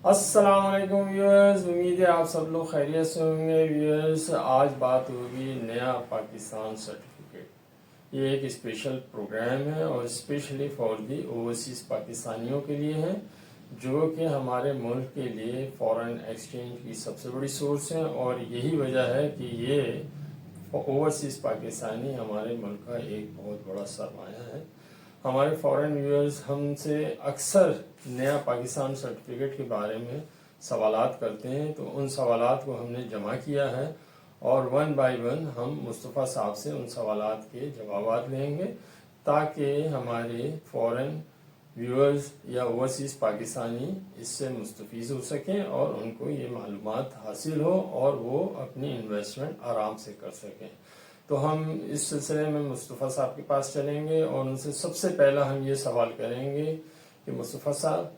अस्सलाम वालेकुम व्यूअर्स, उम्मीद है आप सब लोग खैरियत से होंगे। व्यूअर्स, आज बात होगी नया पाकिस्तान सर्टिफिकेट। ये एक स्पेशल प्रोग्राम है और स्पेशली फॉर दी ओवरसीज़ पाकिस्तानियों के लिए है, जो कि हमारे मुल्क के लिए फॉरेन एक्सचेंज की सबसे बड़ी सोर्स है। और यही वजह है कि ये ओवरसीज़ पाकिस्तानी हमारे मुल्क का एक बहुत बड़ा सरमाया है। हमारे फॉरेन व्यूअर्स हमसे अक्सर नया पाकिस्तान सर्टिफिकेट के बारे में सवालात करते हैं, तो उन सवालात को हमने जमा किया है और वन बाय वन हम मुस्तफ़ा साहब से उन सवालात के जवाब लेंगे, ताकि हमारे फॉरेन व्यूअर्स या ओवरसीज़ पाकिस्तानी इससे मुस्तफ़ीज़ हो सकें और उनको ये मालूमात हासिल हो और वो अपनी इन्वेस्टमेंट आराम से कर सकें। तो हम इस सिलसिले में मुस्तफ़ा साहब के पास चलेंगे और उनसे सबसे पहला हम ये सवाल करेंगे कि मुस्तफ़ा साहब,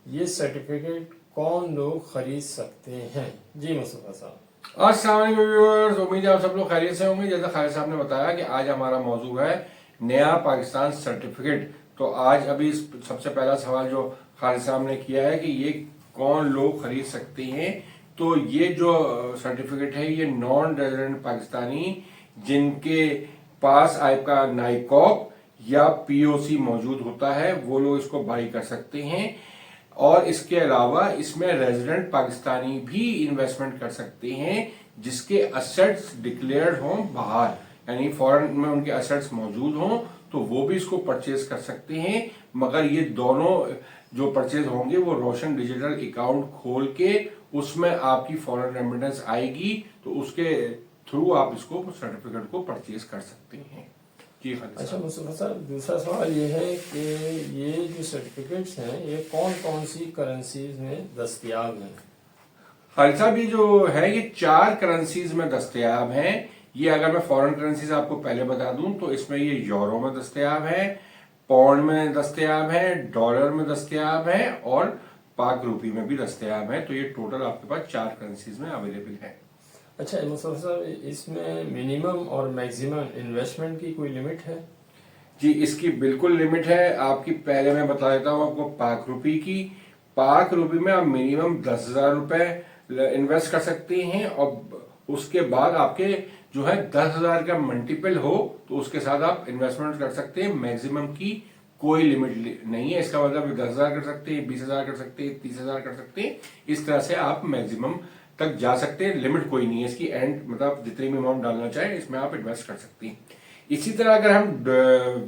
ये सर्टिफिकेट कौन लोग खरीद सकते हैं? जी मुस्तफ़ा साहब। अस्सलाम वालेकुम व्यूअर्स, उम्मीद है आप सब लोग खैरियत से होंगे। जैसा खालिद साहब ने बताया कि आज हमारा मौजू है नया पाकिस्तान सर्टिफिकेट। तो आज अभी सबसे पहला सवाल जो खालिद साहब ने किया है कि ये कौन लोग खरीद सकते हैं। तो ये जो सर्टिफिकेट है ये नॉन रेजिडेंट पाकिस्तानी जिनके पास आपका नाइकॉक या पीओसी मौजूद होता है वो लोग इसको बाई कर सकते हैं। और इसके अलावा इसमें रेजिडेंट पाकिस्तानी भी इन्वेस्टमेंट कर सकते हैं जिसके असेट्स डिक्लेयर्ड हों बाहर, यानी फॉरेन में उनके असेट्स मौजूद हों, तो वो भी इसको परचेज कर सकते हैं। मगर ये दोनों जो परचेज होंगे वो रोशन डिजिटल अकाउंट खोल के उसमें आपकी फॉरेन रेमिटेंस आएगी, तो उसके थ्रू आप इसको सर्टिफिकेट को परचेज कर सकते हैं। जी अच्छा मुस्तफ़ा साहब, दूसरा सवाल ये है कि ये जो सर्टिफिकेट्स हैं ये कौन कौन सी करेंसीज में दस्तयाब हैं? खालिद साहब, ये जो है ये 4 करेंसीज में दस्तयाब हैं। ये अगर मैं फॉरेन करेंसीज आपको पहले बता दूं तो इसमें ये यूरो में दस्तयाब है, पाउंड में दस्तयाब है, डॉलर में दस्तयाब है और पाक रूपी में भी दस्तयाब है। तो ये टोटल आपके पास 4 करेंसीज में अवेलेबल है। अच्छा मुस्तफ़ा साहब, इसमें मिनिमम और मैक्सिमम इन्वेस्टमेंट की कोई लिमिट है? जी, इसकी बिल्कुल लिमिट है। आपकी पहले मैं बता देता हूँ आपको पाक रुपी की। पाक रुपी में आप मिनिमम 10,000 रुपए इन्वेस्ट कर सकते हैं और उसके बाद आपके जो है 10,000 का मल्टीपल हो तो उसके साथ आप इन्वेस्टमेंट कर सकते हैं। मैक्सिमम की कोई लिमिट नहीं है। इसका मतलब 10,000 कर सकते हैं, 20,000 कर सकते हैं, 30,000 कर सकते हैं। इस तरह से आप मैक्सिमम तक जा सकते हैं। लिमिट कोई नहीं है इसकी, एंड मतलब जितनी भी अमाउंट डालना चाहे इसमें आप इन्वेस्ट कर सकते हैं। इसी तरह अगर हम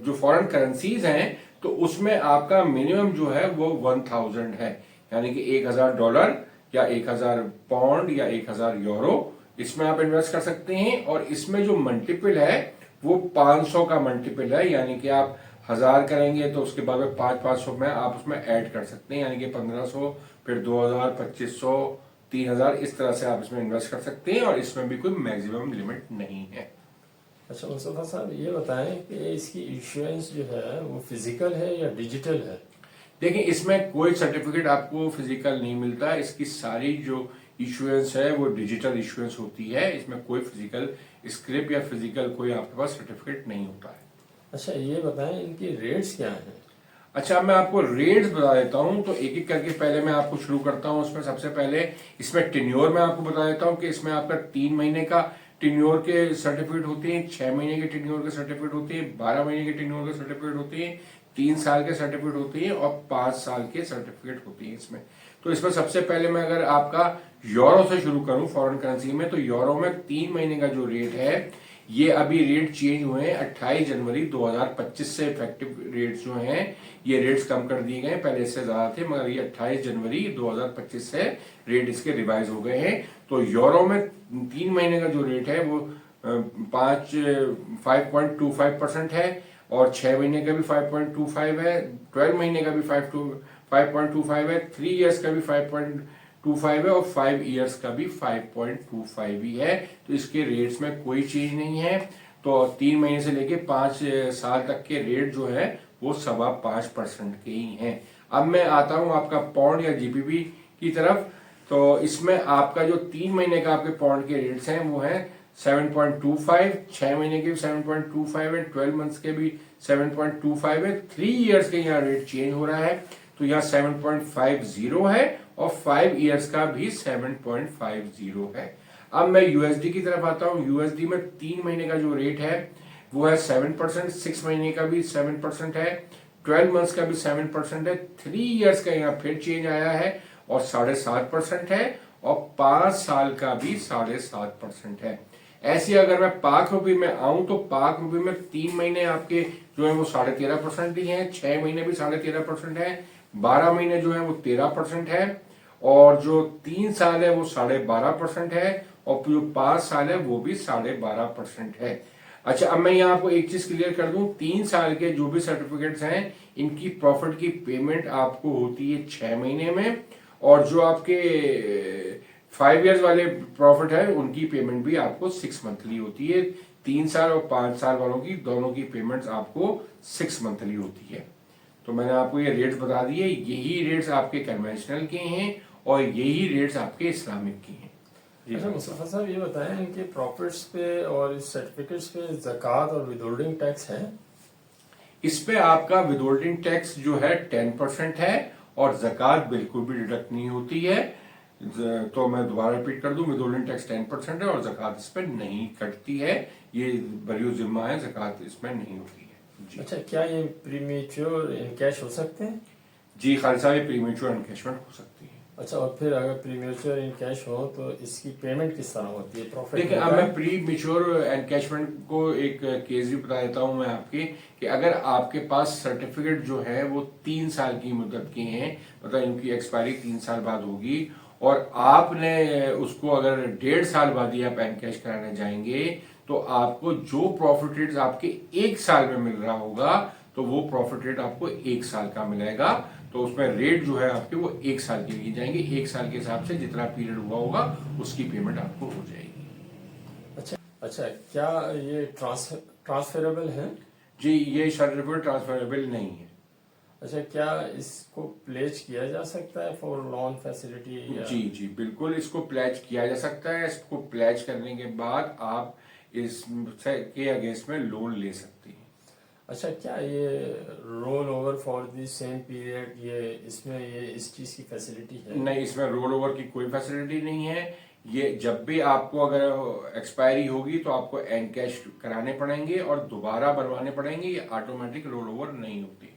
जो फॉरेन करेंसीज हैं तो उसमें आपका मिनिमम जो है वो 1,000 है, यानी कि $1,000 या 1,000 पाउंड या 1,000 यूरो इसमें आप इन्वेस्ट कर सकते हैं। और इसमें जो मल्टीपल है वो 500 का मल्टीपल है, यानी कि आप 1,000 करेंगे तो उसके बाद में 500 में आप उसमें ऐड कर सकते हैं, यानी कि 1,500, फिर 2,000, 2,500, 3,000, इस तरह से आप इसमें इन्वेस्ट कर सकते हैं और इसमें भी कोई मैक्सिमम लिमिट नहीं है। अच्छा मुस्तफ़ा साहब, ये बताएं कि इसकी इश्यूएंस जो है वो फिजिकल है या डिजिटल है? देखिए, इसमें कोई सर्टिफिकेट आपको फिजिकल नहीं मिलता। इसकी सारी जो इश्यूएंस है वो डिजिटल इश्यूएंस होती है। इसमें कोई फिजिकल स्क्रिप्ट या फिजिकल कोई आपके पास सर्टिफिकेट नहीं होता है। अच्छा ये बताएं, इनकी रेट्स क्या हैं? अच्छा, मैं आपको रेट्स बता देता हूं, तो एक एक करके पहले मैं आपको शुरू करता हूं। उसमें सबसे पहले इसमें टेन्योर मैं आपको बता देता हूं कि इसमें आपका 3 महीने का टेन्योर के सर्टिफिकेट होते हैं, 6 महीने के टेन्योर के सर्टिफिकेट होते हैं, 12 महीने के टेन्योर के सर्टिफिकेट होते हैं, 3 साल के सर्टिफिकेट होते हैं और 5 साल के सर्टिफिकेट होते हैं इसमें। तो इसमें सबसे पहले मैं अगर आपका यूरो से शुरू करूं फॉरेन करेंसी में, तो यूरो में 3 महीने का जो रेट है ये अभी रेट चेंज हुए हैं 28 जनवरी 2025 से। इफेक्टिव रेट्स जो हैं ये रेट्स कम कर दिए गए, पहले इससे ज्यादा थे, मगर ये 28 जनवरी 2025 से रेट इसके रिवाइज हो गए हैं। तो यूरो में 3 महीने का जो रेट है वो 5.25% है और 6 महीने का भी 5.25 है, 12 महीने का भी 5.25 है, 3 इयर्स का भी 5.25 है और 5 इयर्स का भी 5.25 ही है। तो इसके रेट्स में कोई चीज नहीं है। तो 3 महीने से लेके 5 साल तक के रेट जो है वो 5.25% के ही हैं। अब मैं आता हूं आपका पाउंड या जीबीपी की तरफ। तो इसमें आपका जो 3 महीने का आपके पाउंड के रेट्स हैं वो है 7.25, 6 महीने के भी 7.25 है, 12 मंथ्स के भी 7.25 है, 3 इयर्स के यहाँ रेट चेंज हो रहा है। तो तो यहाँ 7.50 है और 5 ईयर्स का भी 7.50 है। अब मैं यूएसडी की तरफ आता हूँ। यूएसडी में 3 महीने का जो रेट है वो है 7%, 6 महीने का भी 7% है, 12 मंथ्स का भी 7% है, 3 ईयर्स का यहाँ फिर चेंज आया है और 7.5% है, और 5 साल का भी 7.5% है। ऐसे अगर मैं पाक रुपये में आऊं तो पाक रुपये में 3 महीने आपके जो है वो 13.5% ही है, 6 महीने भी 13.5% है, 12 महीने जो है वो 13% है, और जो 3 साल है वो 12.5% है, और जो 5 साल है वो भी 12.5% है। अच्छा, अब मैं यहाँ आपको एक चीज क्लियर कर दूं, 3 साल के जो भी सर्टिफिकेट्स हैं इनकी प्रॉफिट की पेमेंट आपको होती है 6 महीने में, और जो आपके 5 ईयर्स वाले प्रॉफिट है उनकी पेमेंट भी आपको 6 मंथली होती है। 3 साल और 5 साल वालों की दोनों की पेमेंट्स आपको 6 मंथली होती है। तो मैंने आपको ये रेट्स बता दिए, यही रेट्स आपके कन्वेंशनल के हैं और यही रेट्स आपके इस्लामिक के हैं। अच्छा मुस्तफा साहब, ये बताएं इनके प्रॉफिट्स पे और इस सर्टिफिकेट्स पे ज़कात और विदहोल्डिंग टैक्स है? इस पे आपका विदहोल्डिंग टैक्स जो है 10% है और जक़ात बिल्कुल भी डिडक्ट नहीं होती है। तो मैं दोबारा रिपीट कर दूं, विदहोल्डिंग टैक्स 10% है और जक़ात इस पे नहीं कटती है। ये बरियो जिम्मा है, जक़ात इसमें नहीं होती है जी। अच्छा, क्या ये प्रीमेच्योर इनकैश हो सकते हैं? जी खालिद साहब, ये प्रीमेच्योर एनकैशमेंट हो सकती है। अच्छा, और फिर अगर प्रीमेच्योर इनकैश हो तो इसकी पेमेंट किस तरह होती है? प्रॉफिट देखिए, अब मैं प्री मेच्योर एनकैशमेंट को एक केस भी बता देता हूं मैं आपके, कि अगर आपके पास सर्टिफिकेट जो है वो 3 साल की मुद्दत के हैं, मतलब इनकी एक्सपायरी 3 साल बाद होगी, और आपने उसको अगर 1.5 साल बाद ही आप एनकैश कराने जाएंगे तो आपको जो प्रॉफिट रेट आपके 1 साल में मिल रहा होगा तो वो प्रॉफिट रेट आपको 1 साल का मिलेगा। तो उसमें रेट जो है आपके वो 1 साल के लिए जाएंगे, 1 साल के हिसाब से जितना पीरियड हुआ होगा उसकी पेमेंट आपको हो जाएगी। अच्छा अच्छा, क्या ये ट्रांसफरेबल है? जी, ये सर्टिफिकेट ट्रांसफरेबल नहीं है। अच्छा, क्या इसको प्लेज किया जा सकता है फॉर लोन फैसिलिटी या? जी जी बिल्कुल, इसको प्लेज किया जा सकता है। इसको प्लेज करने के बाद आप इस के अगेंस्ट में लोन ले सकते हैं। अच्छा, क्या ये roll over for the same period, ये इसमें ये इस चीज़ की फैसिलिटी है? नहीं, इसमें रोल ओवर की कोई फैसिलिटी नहीं है। ये जब भी आपको अगर एक्सपायरी होगी तो आपको एनकैश कराने पड़ेंगे और दोबारा बनवाने पड़ेंगे, ये ऑटोमेटिक रोल ओवर नहीं होती।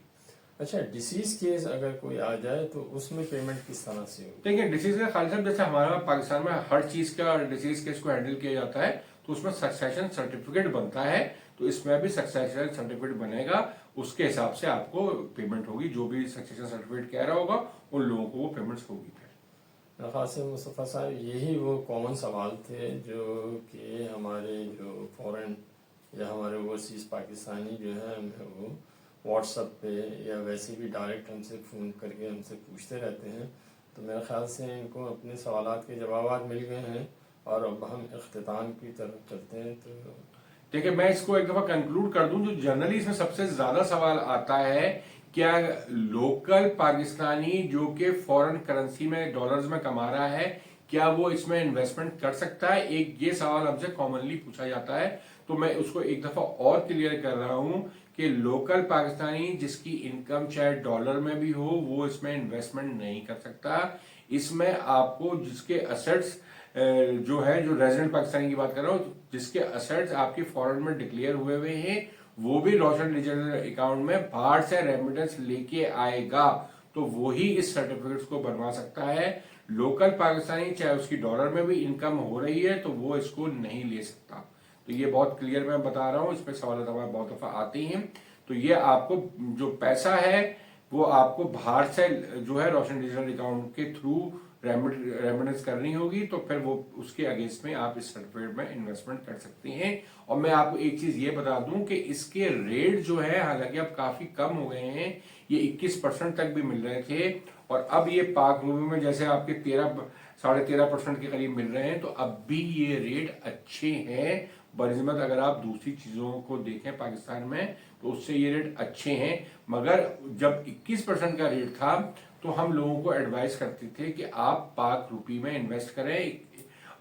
अच्छा, डिसीज केस अगर कोई आ जाए तो उसमें पेमेंट किस तरह से होगी? देखिए, डिसीज का खाली साहब, जैसे हमारा पाकिस्तान में हर चीज का डिसीज केस को हैंडल किया जाता है, तो उसमें सक्सेशन सर्टिफिकेट बनता है, तो इसमें भी सक्सेशन सर्टिफिकेट बनेगा। उसके हिसाब से आपको पेमेंट होगी, जो भी सक्सेशन सर्टिफिकेट कह रहा होगा उन लोगों को वो पेमेंट्स होगी। मेरे ख्याल से मुस्तफ़ा साहब, यही वो कॉमन सवाल थे जो कि हमारे जो फॉरेन या हमारे ओवरसीज़ पाकिस्तानी जो है हमें वो व्हाट्सएप पे या वैसे भी डायरेक्ट हमसे फ़ोन करके हमसे पूछते रहते हैं। तो मेरे ख्याल से इनको अपने सवालात के जवाब मिल गए हैं और अब हम इख्तिताम की तरफ चलते हैं। तो देखिए, मैं इसको एक दफा कंक्लूड कर दूं, जो जनरली इसमें सबसे ज्यादा सवाल आता है, क्या लोकल पाकिस्तानी जो कि फॉरेन करेंसी में डॉलर्स में कमा रहा है, क्या वो इसमें इन्वेस्टमेंट कर सकता है? एक ये सवाल हमसे कॉमनली पूछा जाता है। तो मैं उसको एक दफा और क्लियर कर रहा हूं कि लोकल पाकिस्तानी जिसकी इनकम चाहे डॉलर में भी हो वो इसमें इन्वेस्टमेंट नहीं कर सकता। इसमें आपको जिसके असेट्स जो है, जो रेजिडेंट पाकिस्तानी की बात कर रहा हूँ, जिसके असेट्स आपके फॉरेन में डिक्लेयर हुए हैं वो भी रोशन डिजिटल अकाउंट में बाहर से रेमिटेंस लेके आएगा तो वो ही इस सर्टिफिकेट्स को बनवा सकता है। लोकल पाकिस्तानी चाहे उसकी डॉलर में भी इनकम हो रही है तो वो इसको नहीं ले सकता। तो ये बहुत क्लियर मैं बता रहा हूँ, इस पर सवाल हमारे बहुत दफा आते हैं। तो ये आपको जो पैसा है वो आपको बाहर से जो है रोशन डिजिटल अकाउंट के थ्रू रेमिटेंस करनी होगी, तो फिर वो उसके अगेंस्ट में आप इस सर्टिफिकेट में इन्वेस्टमेंट कर सकते हैं। और मैं आपको एक चीज ये बता दूं कि इसके रेट जो है हालांकि अब काफी कम हो गए हैं, ये 21% तक भी मिल रहे थे, और अब ये पाक रूबी में जैसे आपके 13.5% के करीब मिल रहे हैं, तो अब भी ये रेट अच्छे हैं बनिस्बत अगर आप दूसरी चीजों को देखें पाकिस्तान में तो उससे ये रेट अच्छे हैं। मगर जब 21% का रेट था तो हम लोगों को एडवाइस करते थे कि आप पाक रुपी में इन्वेस्ट करें,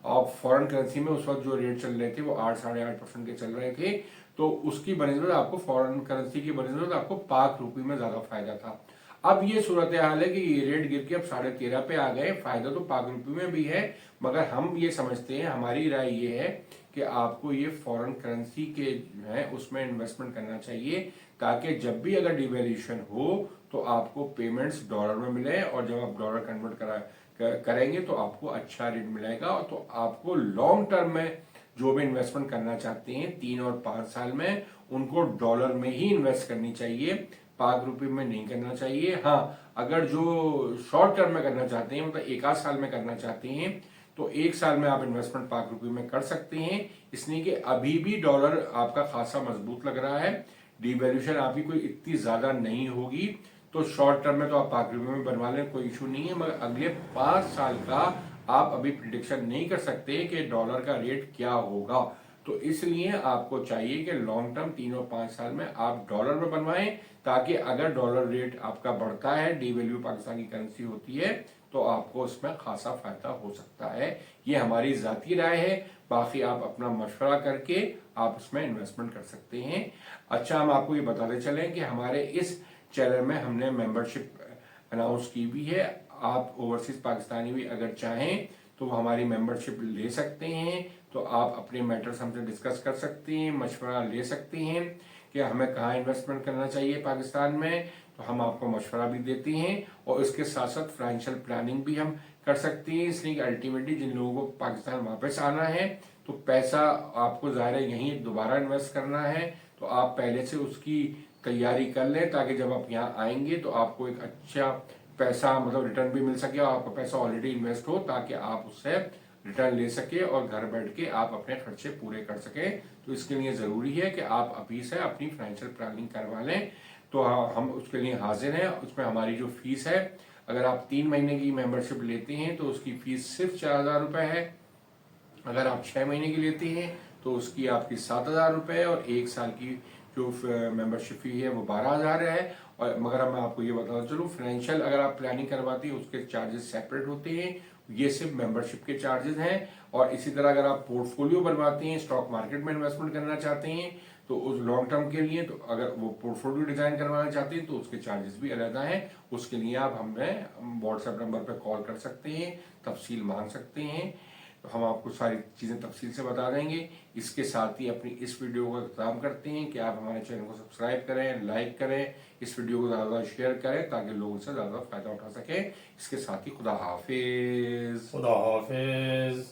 और फॉरेन करेंसी में उस वक्त जो रेट चल रहे थे वो 8-8.5% के चल रहे थे, तो उसकी बनिस्बत आपको फॉरेन करेंसी की बनिस्बत आपको पाक रुपी में ज्यादा फायदा था। अब ये सूरत हाल है कि ये रेट गिर के अब 13.5 पे आ गए। फायदा तो पाक रुपये में भी है, मगर हम ये समझते हैं, हमारी राय ये है कि आपको ये फॉरेन करेंसी के जो है उसमें इन्वेस्टमेंट करना चाहिए, ताकि जब भी अगर डिवेल्यूशन हो तो आपको पेमेंट्स डॉलर में मिले, और जब आप डॉलर कन्वर्ट करेंगे तो आपको अच्छा रेट मिलेगा। तो आपको लॉन्ग टर्म में जो भी इन्वेस्टमेंट करना चाहते हैं 3 और 5 साल में, उनको डॉलर में ही इन्वेस्ट करनी चाहिए, पाक रुपए में नहीं करना चाहिए। हाँ, अगर जो शॉर्ट टर्म में करना चाहते हैं, मतलब 1 आध साल में करना चाहते हैं, तो 1 साल में आप इन्वेस्टमेंट पाक रुपए में कर सकते हैं, इसलिए कि अभी भी डॉलर आपका खासा मजबूत लग रहा है, डिवैल्यूएशन आपकी कोई इतनी ज्यादा नहीं होगी। तो शॉर्ट टर्म में तो आप पाक रुपए में बनवा लें, कोई इशू नहीं है, मगर अगले 5 साल का आप अभी प्रिडिक्शन नहीं कर सकते कि डॉलर का रेट क्या होगा। तो इसलिए आपको चाहिए कि लॉन्ग टर्म 3 और 5 साल में आप डॉलर में बनवाएं, ताकि अगर डॉलर रेट आपका बढ़ता है, डीवैल्यू पाकिस्तान की करेंसी होती है, तो आपको इसमें खासा फायदा हो सकता है। ये हमारी जाती राय है, बाकी आप अपना मशवरा करके आप इसमें इन्वेस्टमेंट कर सकते हैं। अच्छा, हम आपको ये बताते चलें कि हमारे इस चैनल में हमने मेंबरशिप अनाउंस की भी है। आप ओवरसीज पाकिस्तानी भी अगर चाहें तो हमारी मेंबरशिप ले सकते हैं, तो आप अपने मैटर्स हमसे डिस्कस कर सकते हैं, मशवरा ले सकते हैं कि हमें कहाँ इन्वेस्टमेंट करना चाहिए पाकिस्तान में, तो हम आपको मशवरा भी देते हैं, और इसके साथ साथ फाइनेंशियल प्लानिंग भी हम कर सकते हैं। इसलिए अल्टीमेटली जिन लोगों को पाकिस्तान वापस आना है, तो पैसा आपको ज़ाहिर है यहीं दोबारा इन्वेस्ट करना है, तो आप पहले से उसकी तैयारी कर लें, ताकि जब आप यहाँ आएंगे तो आपको एक अच्छा पैसा, मतलब रिटर्न भी मिल सके, और आपका पैसा ऑलरेडी इन्वेस्ट हो, ताकि आप उससे रिटर्न ले सके और घर बैठ के आप अपने खर्चे पूरे कर सके। तो इसके लिए जरूरी है कि आप अभी से अपनी फाइनेंशियल प्लानिंग करवा लें। तो हम उसके लिए हाजिर हैं। उसमें हमारी जो फीस है, अगर आप 3 महीने की मेंबरशिप लेते हैं तो उसकी फीस सिर्फ 4,000 रुपए है। अगर आप 6 महीने की लेते हैं तो उसकी आपकी 7,000 रुपए है, और 1 साल की जो मेंबरशिप फी है वो 12,000 है। और मगर मैं आपको ये बताता चलूँ, फाइनेंशियल अगर आप प्लानिंग करवाती हैं उसके चार्जेस सेपरेट होते हैं, ये सिर्फ मेंबरशिप के चार्जेस हैं। और इसी तरह अगर आप पोर्टफोलियो बनवाते हैं, स्टॉक मार्केट में इन्वेस्टमेंट करना चाहते हैं, तो उस लॉन्ग टर्म के लिए, तो अगर वो पोर्टफोलियो डिजाइन करवाना चाहते हैं तो उसके चार्जेस भी अलग हैं। उसके लिए आप हमें व्हाट्सएप नंबर पर कॉल कर सकते हैं, तफसील मांग सकते हैं, तो हम आपको सारी चीज़ें तफसील से बता देंगे। इसके साथ ही अपनी इस वीडियो का इंतजाम करते हैं कि आप हमारे चैनल को सब्सक्राइब करें, लाइक करें, इस वीडियो को ज़्यादा शेयर करें, ताकि लोग उससे ज़्यादा फायदा उठा सकें। इसके साथ ही खुदा हाफिज। खुदा हाफिज।